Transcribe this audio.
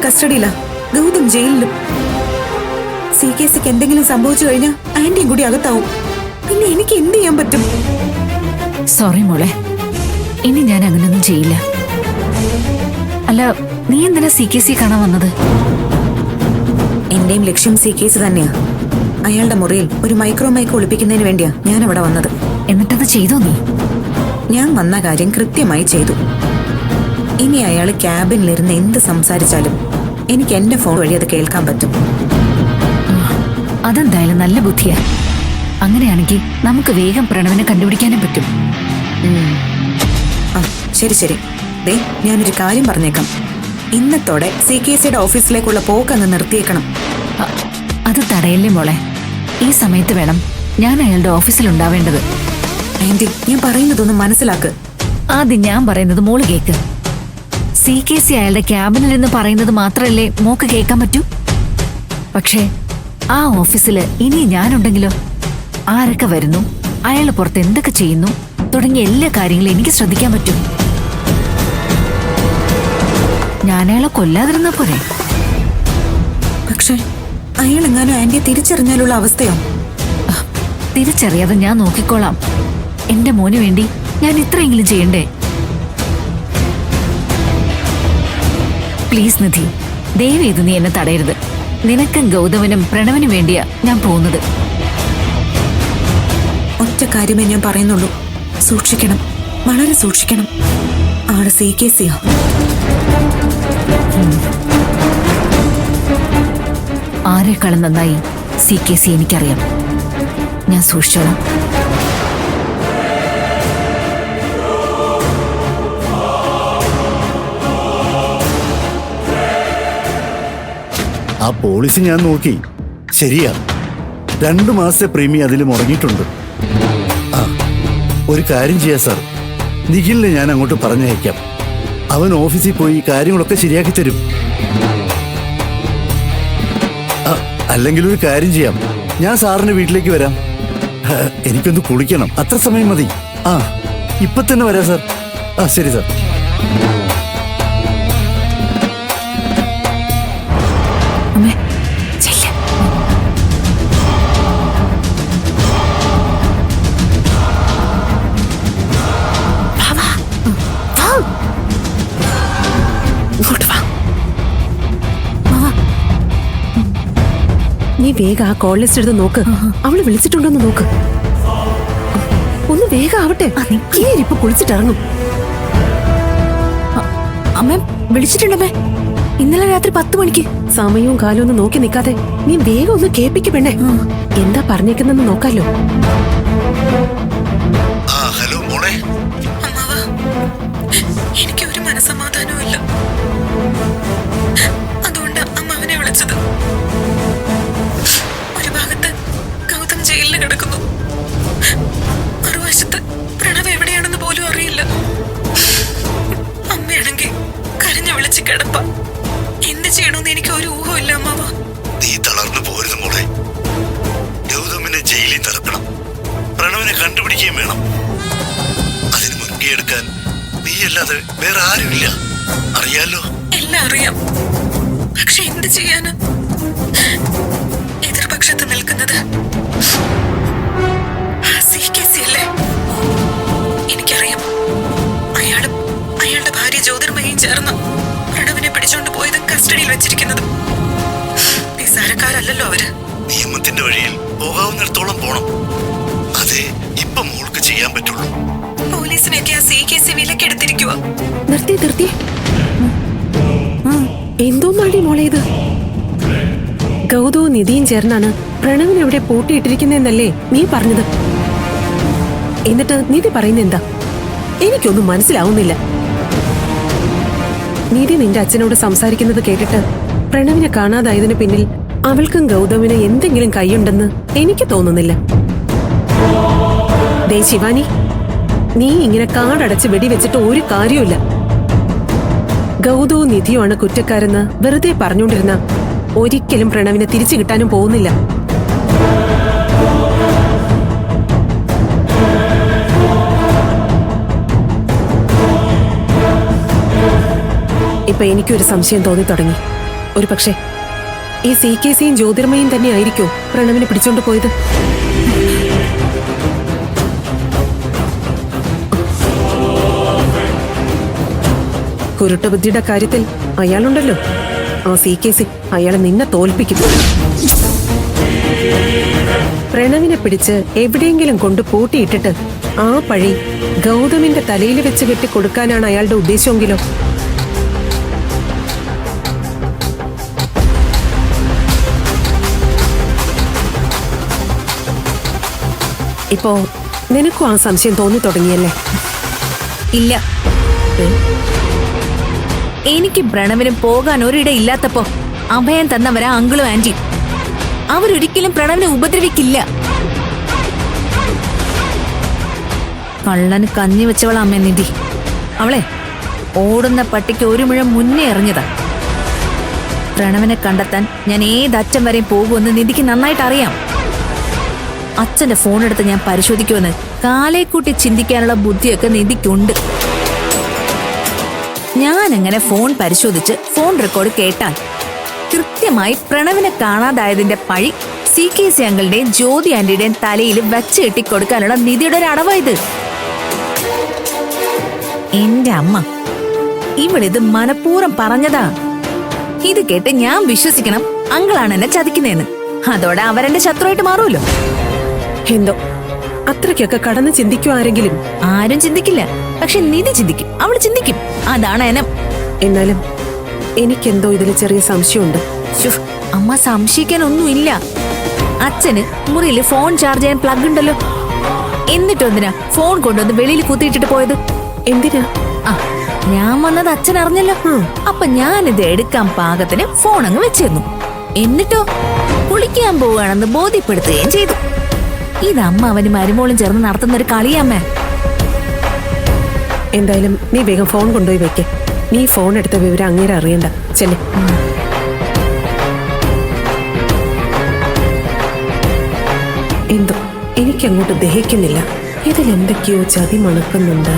കസ്റ്റഡിയിലാ, ഗൗതം ജയിലിലും. CKCക്ക് എന്തെങ്കിലും സംഭവിച്ചു കഴിഞ്ഞാൽ ആന്റിയും കൂടി അകത്താവും. പിന്നെ എനിക്ക് എന്ത് ചെയ്യാൻ പറ്റും? സോറി മോളെ, ഇനി ഞാൻ അങ്ങനെയൊന്നും ചെയ്യില്ല. അല്ല, നീ എന്തിനാ CKC കാണാൻ വന്നത്? എന്റെയും ലക്ഷ്യം CKC തന്നെയാ. അയാളുടെ മുറിയിൽ ഒരു മൈക്ക് ഒളിപ്പിക്കുന്നതിന് വേണ്ടിയാ ഞാൻ അവിടെ വന്നത്. എന്നിട്ടത് ചെയ്തോ നീ? ഞാൻ വന്ന കാര്യം കൃത്യമായി ചെയ്തു. ഇനി അയാൾ ക്യാബിനിലിരുന്ന് എന്ത് സംസാരിച്ചാലും എനിക്ക് എന്റെ ഫോൺ വഴി അത് കേൾക്കാൻ പറ്റും. അതെന്തായാലും നല്ല ബുദ്ധിയാ. അങ്ങനെയാണെങ്കിൽ നമുക്ക് വേഗം പ്രണവിനെ കണ്ടുപിടിക്കാനും പറ്റും. ആ ശരി ശരി. ദേ, ഞാനൊരു കാര്യം പറഞ്ഞേക്കാം. ഇന്നത്തോടെ CKCയുടെ ഓഫീസിലേക്കുള്ള പോക്ക് അങ്ങ് നിർത്തിയേക്കണം. അത് തടയല്ലേ മോളെ. ഈ സമയത്ത് വേണം ഞാൻ അയാളുടെ ഓഫീസിൽ ഉണ്ടാവേണ്ടത്. ആന്റി, ഞാൻ പറയുന്നതൊന്ന് മനസ്സിലാക്ക്. ആദ്യം ഞാൻ പറയുന്നത് മോള് കേക്ക്. CKC അയാളുടെ ക്യാബിനിൽ നിന്ന് പറയുന്നത് മാത്രമല്ലേ മോക്ക് കേൾക്കാൻ പറ്റൂ? പക്ഷേ ആ ഓഫീസിൽ ഇനി ഞാനുണ്ടെങ്കിലോ? ആരൊക്കെ വരുന്നു, അയാൾ പുറത്ത് എന്തൊക്കെ ചെയ്യുന്നു തുടങ്ങിയ എല്ലാ കാര്യങ്ങളും എനിക്ക് ശ്രദ്ധിക്കാൻ പറ്റും. ഞാൻ അയാളെ കൊല്ലാതിരുന്ന പോരെ? പക്ഷേ അയാളെങ്ങാനും ആന്റിയെ തിരിച്ചറിഞ്ഞാലുള്ള അവസ്ഥയോ? തിരിച്ചറിയാതെ ഞാൻ നോക്കിക്കോളാം. എന്റെ മോന് വേണ്ടി ഞാൻ ഇത്രയെങ്കിലും ചെയ്യണ്ടേ? പ്ലീസ് നിധി, ദയവേത് നീ എന്നെ തടയരുത്. നിനക്കും ഗൗതമനും പ്രണവനും വേണ്ടിയാ ഞാൻ പോകുന്നത്. ഒറ്റ കാര്യമേ ഞാൻ പറയുന്നുള്ളൂ. സൂക്ഷിക്കണം, വളരെ സൂക്ഷിക്കണം. ആള് CKCയാ. ആരെക്കാളും നന്നായി CKC എനിക്കറിയാം. ഞാൻ സൂക്ഷിച്ചോളാം. ആ പോളിസി ഞാൻ നോക്കി. ശരിയാ, 2 മാസത്തെ പ്രീമിയം അതിൽ മുടങ്ങിയിട്ടുണ്ട്. ആ, ഒരു കാര്യം ചെയ്യാം സാർ, നിഖിലിനെ ഞാൻ അങ്ങോട്ട് പറഞ്ഞയക്കാം. അവൻ ഓഫീസിൽ പോയി കാര്യങ്ങളൊക്കെ ശരിയാക്കി തരും. അല്ലെങ്കിൽ ഒരു കാര്യം ചെയ്യാം, ഞാൻ സാറിന്റെ വീട്ടിലേക്ക് വരാം. എനിക്കൊന്ന് കുളിക്കണം, അത്ര സമയം മതി. ആ, ഇപ്പൊ തന്നെ വരാം സാർ. ആ ശരി സാർ. നീ വേഗം ആ കോൾ ലിസ്റ്റ് എടുത്ത് നോക്ക്. അവള് വിളിച്ചിട്ടുണ്ടോന്ന് നോക്ക്. ഒന്ന് വേഗം ആവട്ടെ. ഇപ്പൊ കുളിച്ചിട്ടിറങ്ങും. അമ്മ വിളിച്ചിട്ടുണ്ടമ്മേ, ഇന്നലെ രാത്രി 10 മണിക്ക്. സമയവും കാലവും ഒന്നും നോക്കി നിൽക്കാതെ നീ വേഗം ഒന്ന് കേൾപ്പിക്ക് പെണ്ണേ. എന്താ പറഞ്ഞേക്കുന്നെന്ന് നോക്കാലോ. ഹലോ മോളെ. എനിക്ക് ഒരു മനസ്സമാധാനവും ഇല്ല. അതുകൊണ്ട് അമ്മാവനെ വിളിച്ചത്. ഒരു ഭാഗത്ത് ഗൗതം ജയിലിൽ കിടക്കുന്നു, മറുവശത്ത് പ്രണവ് എവിടെയാണെന്ന് പോലും അറിയില്ല. അമ്മയാണെങ്കിൽ കരഞ്ഞു വിളിച്ച് കിടപ്പ. എന്ത് ചെയ്യണമെന്ന് എനിക്ക് ഒരു ഊഹമില്ല അമ്മാവ. നീ തളർന്നു പോരുത് മോളെ. ഗൗതമിനെ ജയിലിൽ തറക്കണം, പ്രണവിനെ കണ്ടുപിടിക്കുകയും വേണം. അതിന് മുൻകൈ എടുക്കാൻ നീയല്ലാതെ വേറെ ആരുമില്ല, അറിയാലോ. എല്ലാം അറിയാം, പക്ഷെ എന്ത് ചെയ്യാന്? എതിർപക്ഷത്ത് നിൽക്കുന്നത് CKC അല്ലേ? എനിക്കറിയാം. അയാളും അയാളുടെ ഭാര്യ ജ്യോതിർമയും ചേർന്ന് പ്രണവിനെ പിടിച്ചോണ്ട് പോയത് കസ്റ്റഡിയിൽ വെച്ചിരിക്കുന്നത്. നിസ്സാരക്കാരല്ലോ അവര്. നിയമത്തിന്റെ വഴിയിൽ പോകാവുന്നിടത്തോളം പോണം. അതേ ഇപ്പൊ മോൾക്ക് ചെയ്യാൻ പറ്റുള്ളൂ. പോലീസിനൊക്കെ ആ CKC വിലക്കെടുത്തിരിക്കുക. നിർത്തി. എന്തോന്നാടി മോളെ ഇത്? ഗൗതവും നിധിയും ചേർന്നാണ് പ്രണവിനെ ഇവിടെ പൂട്ടിയിട്ടിരിക്കുന്നതെന്നല്ലേ നീ പറഞ്ഞത്? എന്നിട്ട് നിധി പറയുന്ന എന്താ? എനിക്കൊന്നും മനസ്സിലാവുന്നില്ല. നിധി നിന്റെ അച്ഛനോട് സംസാരിക്കുന്നത് കേട്ടിട്ട് പ്രണവിനെ കാണാതായതിനു പിന്നിൽ അവൾക്കും ഗൗതമിന് എന്തെങ്കിലും കൈയുണ്ടെന്ന് എനിക്ക് തോന്നുന്നില്ല. ദേ ശിവാനി, നീ ഇങ്ങനെ കാടടച്ച് വെടിവെച്ചിട്ട് ഒരു കാര്യമില്ല. ഗൗതവും നിധിയുമാണ് കുറ്റക്കാരെന്ന് വെറുതെ പറഞ്ഞുകൊണ്ടിരുന്ന ഒരിക്കലും പ്രണവിനെ തിരിച്ചു കിട്ടാനും പോകുന്നില്ല. ഇപ്പൊ എനിക്കൊരു സംശയം തോന്നി തുടങ്ങി. ഒരു പക്ഷേ ഈ CKCയും ജ്യോതിർമയും തന്നെ ആയിരിക്കോ പ്രണവിനെ പിടിച്ചോണ്ട് പോയത്? കുരുട്ടബുദ്ധിയുടെ കാര്യത്തിൽ അയാളുണ്ടല്ലോ, ആ CKC അയാളെ നിന്നെ തോൽപ്പിക്കും. പ്രണവിനെ പിടിച്ച് എവിടെയെങ്കിലും കൊണ്ട് പൂട്ടിയിട്ടിട്ട് ആ പഴി ഗൗതമിന്റെ തലയിൽ വെച്ച് കെട്ടി കൊടുക്കാനാണ് അയാളുടെ ഉദ്ദേശമെങ്കിലോ? ഇപ്പോ നിനക്കും ആ സംശയം തോന്നി തുടങ്ങിയല്ലേ? ഇല്ല, എനിക്ക് പ്രണവിന് പോകാൻ ഒരിടയില്ലാത്തപ്പോ അഭയം തന്നവരാ അങ്കിളും ആന്റി. അവരൊരിക്കലും പ്രണവിനെ ഉപദ്രവിക്കില്ല. കള്ളന് കഞ്ഞി വെച്ചവളാ അമ്മ നിധി. അവളെ ഓടുന്ന പട്ടിക്ക് ഒരു മുഴം മുന്നേ എറിഞ്ഞതാ. പ്രണവിനെ കണ്ടെത്താൻ ഞാൻ ഏതറ്റം വരെയും പോകുമെന്ന് നിധിക്ക് നന്നായിട്ട് അറിയാം. അച്ഛന്റെ ഫോൺ എടുത്ത് ഞാൻ പരിശോധിക്കുമെന്ന് കാലേക്കൂട്ടി ചിന്തിക്കാനുള്ള ബുദ്ധിയൊക്കെ നിധിക്കുണ്ട്. ഞാൻ അങ്ങനെ ഫോൺ പരിശോധിച്ച് ഫോൺ റെക്കോർഡ് കേട്ടാൽ കൃത്യമായി പ്രണവിനെ കാണാതായതിന്റെ പഴി CKC അങ്കിളുടെയും ജ്യോതി ആന്റിയുടെയും തലയിൽ വെച്ച് കെട്ടിക്കൊടുക്കാനുള്ള നിധിയുടെ ഒരു അടവായത്. എന്റെ അമ്മ ഇവളിത് മനഃപൂർവ്വം പറഞ്ഞതാ. ഇത് കേട്ട് ഞാൻ വിശ്വസിക്കണം അങ്കിളാണ് എന്നെ ചതിക്കുന്നതെന്ന്. അതോടെ അവരെന്റെ ശത്രുവായിട്ട് മാറുമല്ലോ. എന്തോ അത്രയ്ക്കൊക്കെ കടന്ന് ചിന്തിക്കും ആരെങ്കിലും? ആരും ചിന്തിക്കില്ല, പക്ഷെ നിധി ചിന്തിക്കും. അവൾ ചിന്തിക്കും. അതാണ് എനം. എന്നാലും എനിക്കെന്തോ ഇതിൽ ചെറിയ സംശയമുണ്ട്. അമ്മ സംശയിക്കാനൊന്നുമില്ല. അച്ഛന് മുറിയിൽ ഫോൺ ചാർജ് ചെയ്യാൻ പ്ലഗ് ഉണ്ടല്ലോ. എന്നിട്ടെന്തിനാ ഫോൺ കൊണ്ടുവന്ന് വെളിയിൽ കുത്തിയിട്ടിട്ട് പോയത്? എന്തിനാ? ആ, ഞാൻ വന്നത് അച്ഛൻ അറിഞ്ഞല്ലോ. അപ്പൊ ഞാനിത് എടുക്കാൻ പാകത്തിന് ഫോൺ അങ്ങ് വെച്ചിരുന്നു. എന്നിട്ടോ കുളിക്കാൻ പോവുകയാണെന്ന് ബോധ്യപ്പെടുത്തുകയും ചെയ്തു. ഇത് അമ്മ അവന് മരുമോളും ചേർന്ന് നടത്തുന്ന ഒരു കളിയമ്മേ. എന്തായാലും നീ വേഗം ഫോൺ കൊണ്ടുപോയി വെക്ക്. നീ ഫോൺ എടുത്ത വിവരം അങ്ങേരെ അറിയണ്ട. ചെല്ല്. എന്തോ എനിക്കങ്ങോട്ട് ദഹിക്കുന്നില്ല. ഇതിലെന്തൊക്കെയോ ചതി മണക്കുന്നുണ്ട്.